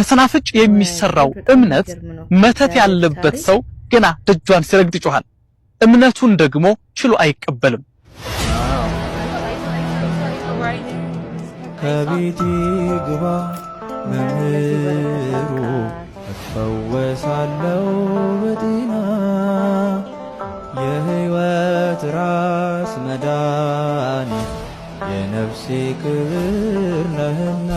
ከሰናፍጭ የሚሰራው እምነት መተት ያለበት ሰው ገና ደጇን ሲረግጥ ይጮሃል። እምነቱን ደግሞ ችሎ አይቀበልም። ከቤቴ ግባ መምህሩ እፈወሳለሁ በጤና የሕይወት ራስ መድኃኒት የነፍሴ ክብር ነህና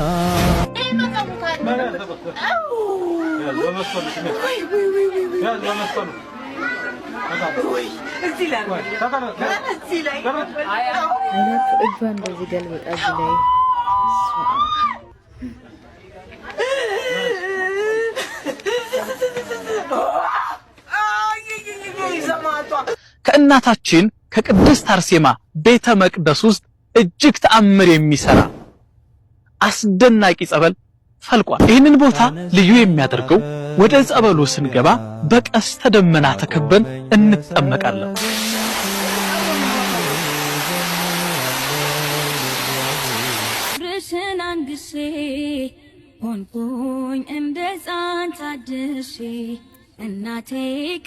ከእናታችን ከቅድስት አርሴማ ቤተ መቅደስ ውስጥ እጅግ ተአምር የሚሰራ አስደናቂ ጸበል ፈልቋል። ይህንን ቦታ ልዩ የሚያደርገው ወደ ጸበሉ ስንገባ በቀስተ ደመና ተከበን እንጠመቃለን። አንግሴ ሆንኩኝ እንደ ሕፃን ታድሼ እናቴ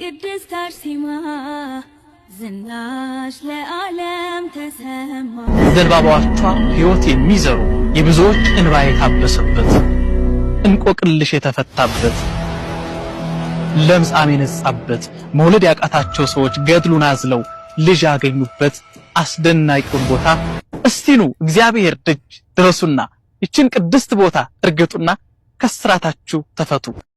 ቅድስት አርሴማ ዝናሽ ለዓለም ተሰማ። ዘንባባዎቿ ሕይወት የሚዘሩ የብዙዎች እንባ የታበሰበት እንቆቅልሽ የተፈታበት ለምጻም የነጻበት መውለድ ያቃታቸው ሰዎች ገድሉን አዝለው ልጅ ያገኙበት አስደናቂውን ቦታ እስቲኑ እግዚአብሔር ደጅ ድረሱና ይችን ቅድስት ቦታ እርግጡና ከስራታችሁ ተፈቱ።